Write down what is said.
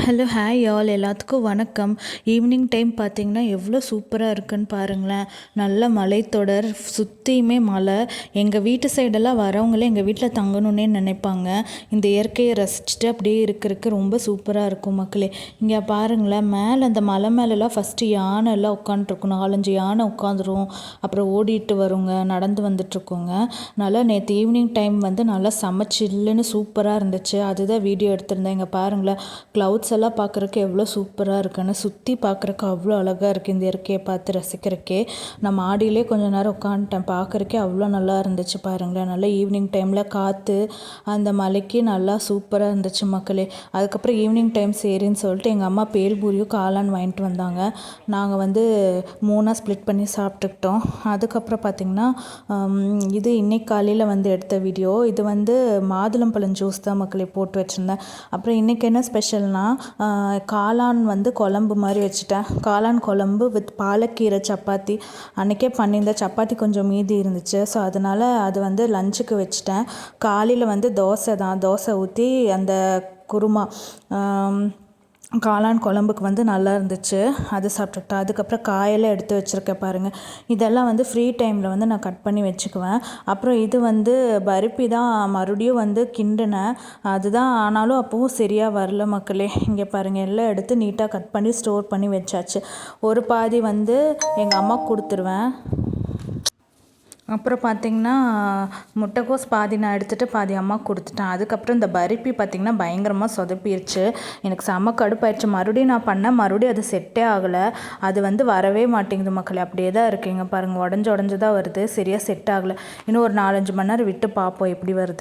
Hello hi all எல்லாத்துக்கும் வணக்கம். Evening time பார்த்திங்கன்னா எவ்வளோ சூப்பராக இருக்குன்னு பாருங்களேன். நல்ல மலைத்தொடர், சுற்றியுமே மலை. எங்கள் வீட்டு சைடெல்லாம் வரவங்களே எங்கள் வீட்டில் தங்கணுன்னே நினைப்பாங்க. இந்த இயற்கையை ரசிச்சுட்டு அப்படியே இருக்கிறதுக்கு ரொம்ப சூப்பராக இருக்கும் மக்களே. இங்கே பாருங்களேன், மேலே அந்த மலை மேலெலாம் ஃபஸ்ட்டு யானை எல்லாம் உட்காந்துருக்கும். 4-5 யானை உட்காந்துரும். அப்புறம் ஓடிட்டு வருங்க, நடந்து வந்துட்டுருக்கோங்க. நல்லா நேற்று ஈவினிங் டைம் வந்து நல்லா சில்லுன்னு சூப்பராக இருந்துச்சு. அதுதான் வீடியோ எடுத்திருந்தேன். இங்கே பாருங்களேன், க்ளவுட்ஸ் எல்லாம் பார்க்குறக்கு எவ்வளோ சூப்பராக இருக்குன்னு, சுற்றி பார்க்குறக்கு அவ்வளோ அழகாக இருக்குது. இந்த இயற்கையை பார்த்து ரசிக்கிறக்கே நான் மாடியிலே கொஞ்சம் நேரம் உட்காந்துட்டேன். பார்க்குறக்கே அவ்வளோ நல்லா இருந்துச்சு பாருங்களேன். நல்லா ஈவினிங் டைமில் காற்று அந்த மலைக்கு நல்லா சூப்பராக இருந்துச்சு மக்களே. அதுக்கப்புறம் ஈவினிங் டைம் சரின்னு சொல்லிட்டு எங்கள் அம்மா பேல்பூரியும் காளான் வாங்கிட்டு வந்தாங்க. நாங்கள் வந்து 3ஆக ஸ்ப்ளிட் பண்ணி சாப்பிட்டுக்கிட்டோம். அதுக்கப்புறம் பார்த்திங்கன்னா இது இன்னைக்கு காலையில் வந்து எடுத்த வீடியோ. இது வந்து மாதுளம்பழம் ஜூஸ் தான் மக்களே போட்டு வச்சுருந்தேன். அப்புறம் இன்றைக்கி என்ன ஸ்பெஷல்னால், காளான் வந்து குழம்பு மாதிரி வச்சுட்டேன். காளான் குழம்பு வித் பாலக்கீரை சப்பாத்தி. அன்றைக்கே பண்ணியிருந்த சப்பாத்தி கொஞ்சம் மீதி இருந்துச்சு. ஸோ அதனால் அது வந்து லஞ்சுக்கு வச்சுட்டேன். காலையில் வந்து தோசை ஊற்றி அந்த குருமா காளான் குழம்புக்கு வந்து நல்லா இருந்துச்சு. அது சாப்பிட்டுக்கிட்டேன். அதுக்கப்புறம் காயெல்லாம் எடுத்து வச்சுருக்கேன் பாருங்கள். இதெல்லாம் வந்து ஃப்ரீ டைமில் வந்து நான் கட் பண்ணி வச்சுக்குவேன். அப்புறம் இது வந்து பருப்பி தான் மறுபடியும் வந்து கிண்டினேன். அதுதான் ஆனாலும் அப்போவும் சரியாக வரல மக்களே. இங்கே பாருங்கள், எல்லாம் எடுத்து நீட்டாக கட் பண்ணி ஸ்டோர் பண்ணி வச்சாச்சு. ஒரு பாதி வந்து எங்கள் அம்மாவுக்கு கொடுத்துருவேன். அப்புறம் பார்த்திங்கன்னா முட்டைக்கோஸ் பாதி நான் எடுத்துகிட்டு பாதி அம்மாவுக்கு கொடுத்துட்டேன். அதுக்கப்புறம் இந்த பருப்பி பார்த்திங்கன்னா பயங்கரமாக சொதப்பிடுச்சு. எனக்கு செம கடுப்பாயிடுச்சு. மறுபடியும் நான் பண்ணேன், மறுபடியும் அது செட்டே ஆகலை. அது வந்து வரவே மாட்டேங்குது மக்களே. அப்படியே தான் இருக்குங்க பாருங்கள், உடஞ்சி தான் வருது. சரியாக செட் ஆகலை. இன்னும் ஒரு 4-5 மணி நேரம் விட்டு பார்ப்போம் எப்படி வருது.